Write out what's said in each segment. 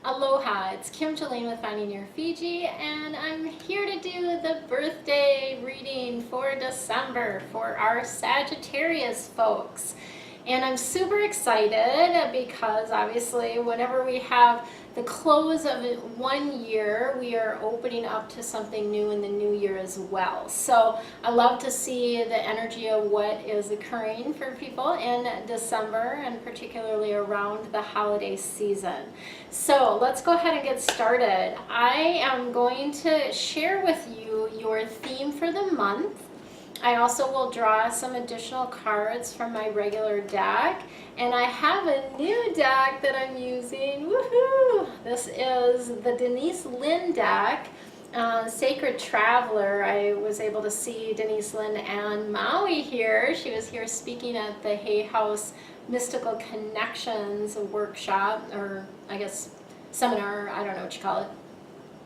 Aloha, it's Kim Jolene with Finding Your Fiji, and I'm here to do the birthday reading for December for our Sagittarius folks. And I'm super excited because obviously whenever we have the close of one year, we are opening up to something new in the new year as well. So I love to see the energy of what is occurring for people in December and particularly around the holiday season. So let's go ahead and get started. I am going to share with you your theme for the month. I also will draw some additional cards from my regular deck, and I have a new deck that I'm using. Woohoo! This is the Denise Lynn deck, Sacred Traveler. I was able to see Denise Lynn and Maui here. She was here speaking at the Hay House Mystical Connections workshop, or I guess seminar, I don't know what you call it.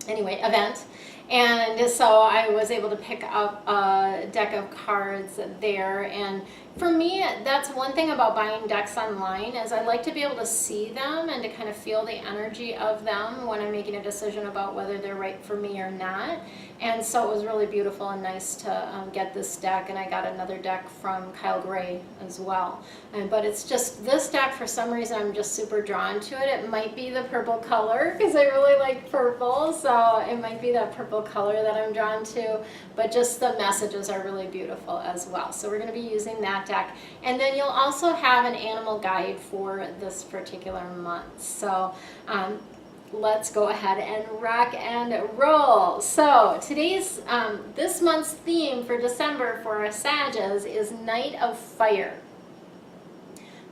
Anyway, event. And so I was able to pick up a deck of cards there, and for me, that's one thing about buying decks online is I like to be able to see them and to kind of feel the energy of them when I'm making a decision about whether they're right for me or not. And so it was really beautiful and nice to get this deck, and I got another deck from Kyle Gray as well. But it's just this deck, for some reason I'm just super drawn to it. It might be the purple color because I really like purple, so it might be that purple color that I'm drawn to, but just the messages are really beautiful as well. So we're going to be using that deck, and then you'll also have an animal guide for this particular month. So let's go ahead and rock and roll. So today's this month's theme for December for our Sages is Night of Fire.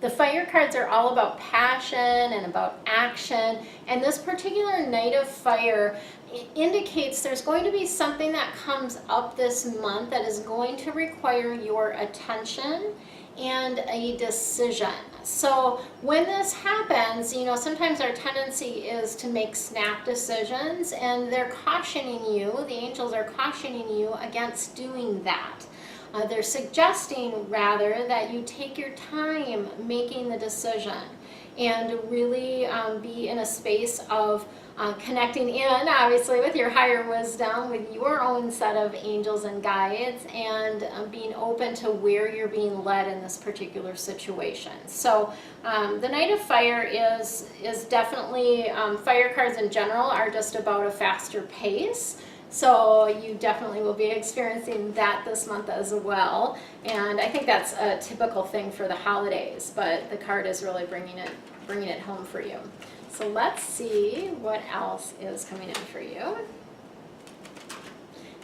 The fire cards are all about passion and about action, and this particular Night of Fire indicates there's going to be something that comes up this month that is going to require your attention and a decision. So when this happens, you know, sometimes our tendency is to make snap decisions, and they're cautioning you, the angels are cautioning you against doing that. They're suggesting rather that you take your time making the decision and really be in a space of connecting in, obviously, with your higher wisdom, with your own set of angels and guides, and being open to where you're being led in this particular situation. So the Night of Fire is definitely, fire cards in general are just about a faster pace. So you definitely will be experiencing that this month as well. And I think that's a typical thing for the holidays, but the card is really bringing it home for you. So let's see what else is coming in for you.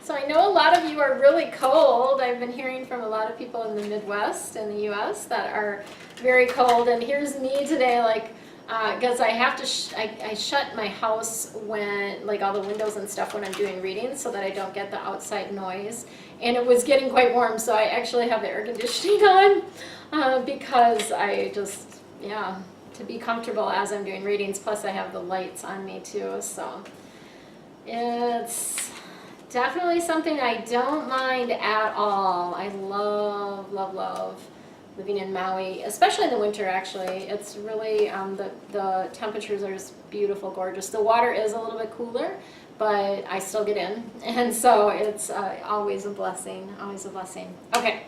So I know a lot of you are really cold. I've been hearing from a lot of people in the Midwest and the US that are very cold. And here's me today, like, because I have to, I shut my house when, like, all the windows and stuff when I'm doing readings so that I don't get the outside noise. And it was getting quite warm, so I actually have the air conditioning on because I just, yeah, to be comfortable as I'm doing readings. Plus I have the lights on me too, so it's definitely something I don't mind at all. I love, love, love living in Maui, especially in the winter. Actually, it's really the temperatures are just beautiful, gorgeous. The water is a little bit cooler, but I still get in, and so it's always a blessing, always a blessing. Okay,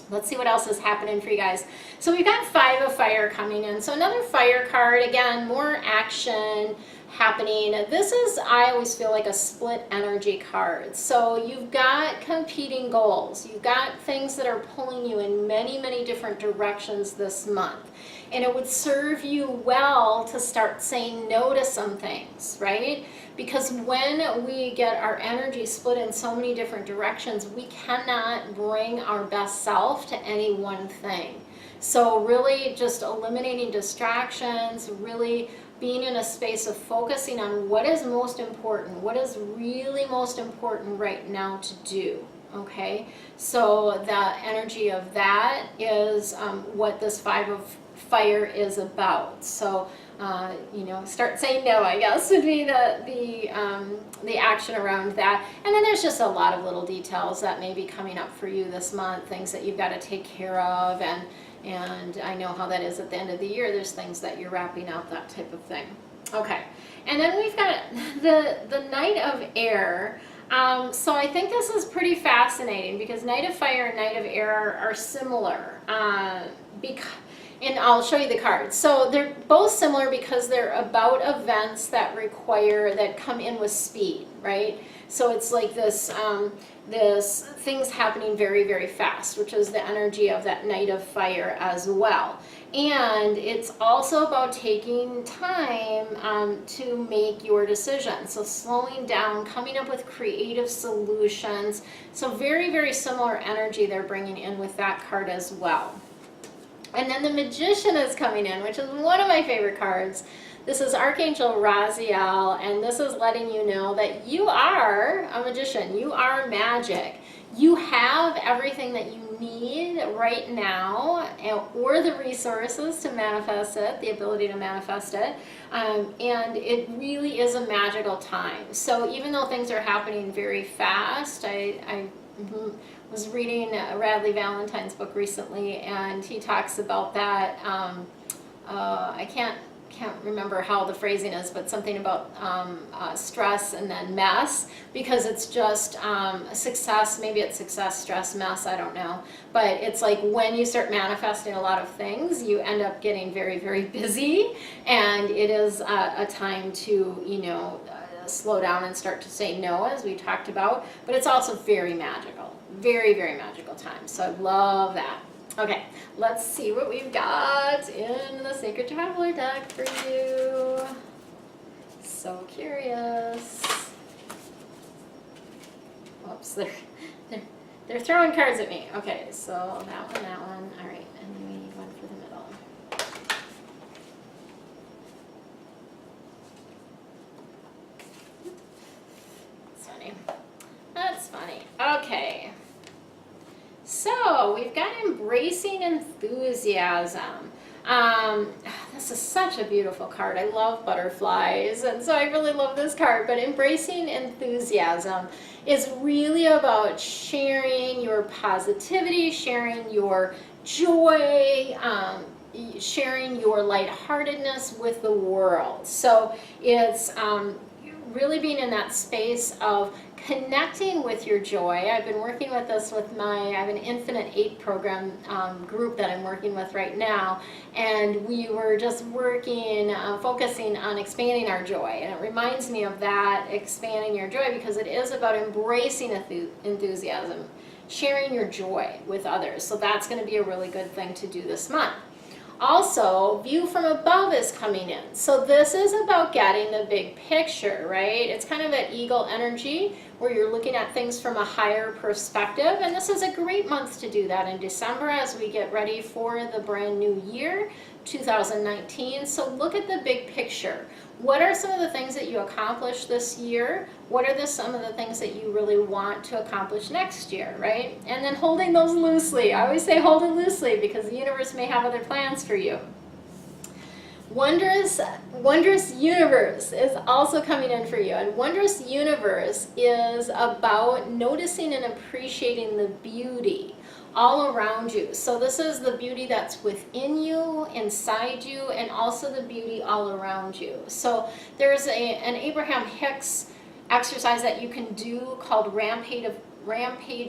let's see what else is happening for you guys. So we've got Five of Fire coming in, so another fire card, again, more action happening. This is, I always feel like, a split energy card. So you've got competing goals. You've got things that are pulling you in many, many different directions this month. And it would serve you well to start saying no to some things, right? Because when we get our energy split in so many different directions, we cannot bring our best self to any one thing. So really just eliminating distractions, really being in a space of focusing on what is most important, what is really most important right now to do, okay? So the energy of that is what this Five of Fire is about. So, you know, start saying no, I guess, would be the action around that. And then there's just a lot of little details that may be coming up for you this month, things that you've got to take care of, and I know how that is at the end of the year. There's things that you're wrapping up, that type of thing. Okay, And then we've got the Knight of Air. So I think this is pretty fascinating because Knight of Fire and Knight of Air are similar. And I'll show you the cards. So they're both similar because they're about events that come in with speed, right? So it's like this things happening very, very fast, which is the energy of that Knight of Fire as well. And it's also about taking time to make your decisions. So slowing down, coming up with creative solutions. So very, very similar energy they're bringing in with that card as well. And then the Magician is coming in, which is one of my favorite cards. This is Archangel Raziel, and this is letting you know that you are a magician. You are magic. You have everything that you need right now, or the resources to manifest it, the ability to manifest it. And it really is a magical time. So even though things are happening very fast, I was reading Radley Valentine's book recently, and he talks about that. I can't remember how the phrasing is, but something about stress and then mess, because it's just success. Maybe it's success, stress, mess. I don't know. But it's like when you start manifesting a lot of things, you end up getting very, very busy, and it is a time to slow down and start to say no, as we talked about. But it's also very magical. Very, very magical time. So I love that. Okay, let's see what we've got in the Sacred Traveler deck for you. So curious. Whoops, they're throwing cards at me. Okay, so that one. All right, and then we need one for the middle. That's funny. That's funny. Okay. So we've got Embracing Enthusiasm. This is such a beautiful card. I love butterflies, and so I really love this card. But Embracing Enthusiasm is really about sharing your positivity, sharing your joy, sharing your lightheartedness with the world. So it's really being in that space of connecting with your joy. I've been working with this with I have an Infinite 8 program group that I'm working with right now, and we were just working, focusing on expanding our joy. And it reminds me of that, expanding your joy, because it is about embracing enthusiasm, sharing your joy with others. So that's going to be a really good thing to do this month. Also, View from Above is coming in. So this is about getting the big picture, right? It's kind of that eagle energy where you're looking at things from a higher perspective. And this is a great month to do that in December as we get ready for the brand new year, 2019. So look at the big picture. What are some of the things that you accomplished this year? What are some of the things that you really want to accomplish next year, right? And then holding those loosely. I always say hold it loosely because the universe may have other plans for you. Wondrous Universe is also coming in for you. And Wondrous Universe is about noticing and appreciating the beauty all around you. So this is the beauty that's within you, inside you, and also the beauty all around you. So there's an Abraham Hicks exercise that you can do called Rampage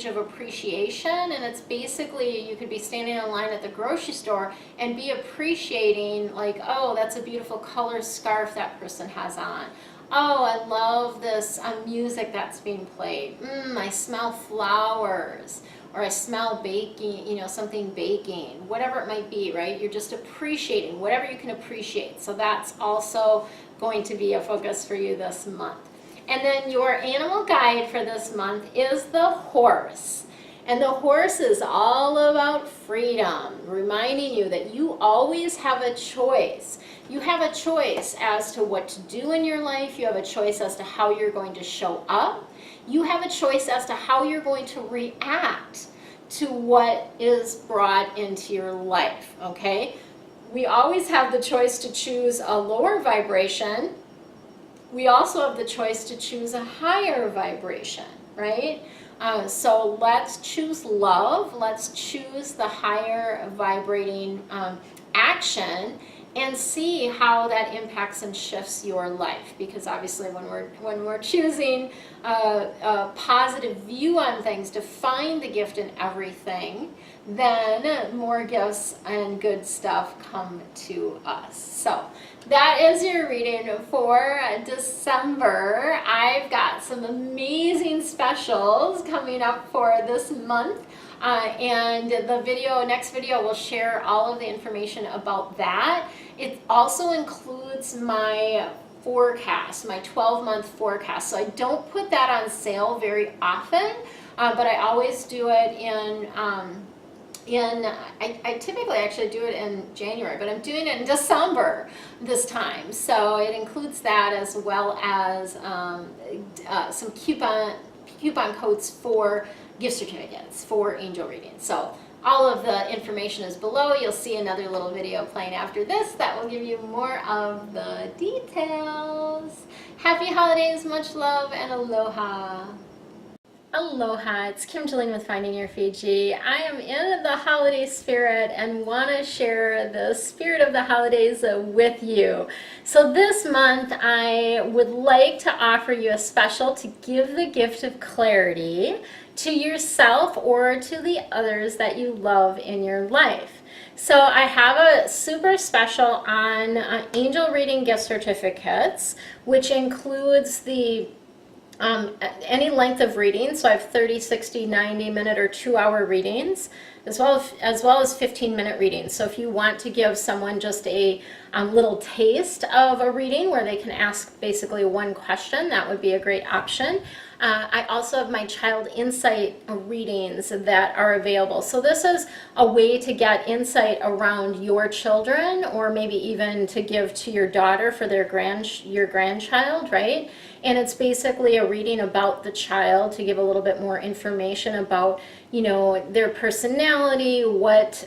of Appreciation, and it's basically you could be standing in line at the grocery store and be appreciating, like, oh, that's a beautiful color scarf that person has on. Oh, I love this music that's being played. I smell flowers. Or I smell baking, something baking, whatever it might be, right? You're just appreciating whatever you can appreciate. So that's also going to be a focus for you this month. And then your animal guide for this month is the horse. And the horse is all about freedom, reminding you that you always have a choice. You have a choice as to what to do in your life. You have a choice as to how you're going to show up. You have a choice as to how you're going to react to what is brought into your life, okay? We always have the choice to choose a lower vibration. We also have the choice to choose a higher vibration, right? So let's choose love. Let's choose the higher vibrating action and see how that impacts and shifts your life. Because obviously when we're choosing a positive view on things, to find the gift in everything, then more gifts and good stuff come to us. So that is your reading for December. I've got some amazing specials coming up for this month. And the next video will share all of the information about that. It also includes my forecast, my 12-month forecast. So I don't put that on sale very often, but I always do it I typically actually do it in January, but I'm doing it in December this time. So it includes that, as well as some coupon codes for gift certificates for angel readings. So all of the information is below. You'll see another little video playing after this that will give you more of the details. Happy holidays, much love, and aloha. Aloha, it's Kim Jolene with Finding Your Fiji. I am in the holiday spirit and want to share the spirit of the holidays with you. So this month I would like to offer you a special to give the gift of clarity to yourself or to the others that you love in your life. So I have a super special on angel reading gift certificates, which includes the any length of reading. So I have 30, 60, 90 minute or 2-hour readings, as well as 15-minute readings. So if you want to give someone just a little taste of a reading where they can ask basically one question, that would be a great option. I also have my child insight readings that are available. So this is a way to get insight around your children, or maybe even to give to your daughter for your grandchild, right? And it's basically a reading about the child to give a little bit more information about, their personality, what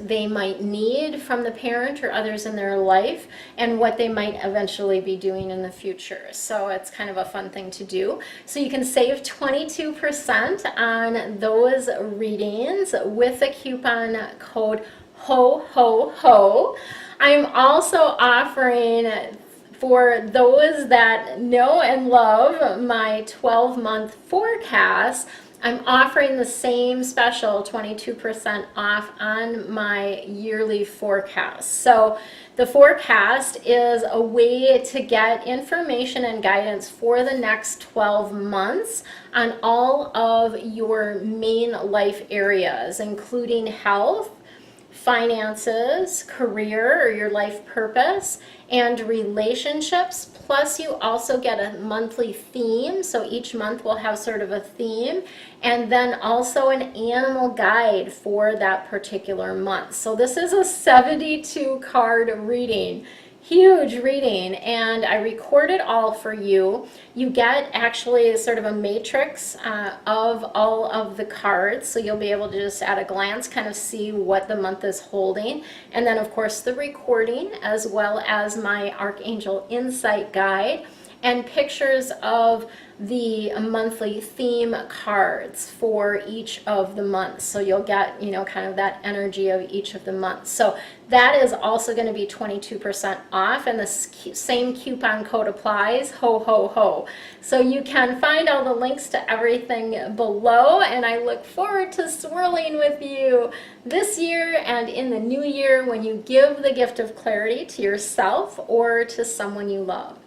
they might need from the parent or others in their life, and what they might eventually be doing in the future. So it's kind of a fun thing to do. So you can save 22% on those readings with the coupon code HO. I'm also offering, for those that know and love my 12-month forecast, I'm offering the same special 22% off on my yearly forecast. So the forecast is a way to get information and guidance for the next 12 months on all of your main life areas, including health, finances, career or your life purpose, and relationships. Plus you also get a monthly theme, so each month will have sort of a theme, and then also an animal guide for that particular month. So this is a 72 card reading. Huge reading, and I record it all for you. You get actually sort of a matrix of all of the cards, so you'll be able to just at a glance kind of see what the month is holding. And then of course the recording, as well as my Archangel Insight Guide, and pictures of the monthly theme cards for each of the months. So you'll get, kind of that energy of each of the months. So that is also going to be 22% off, and the same coupon code applies, HO. So you can find all the links to everything below, and I look forward to swirling with you this year and in the new year when you give the gift of clarity to yourself or to someone you love.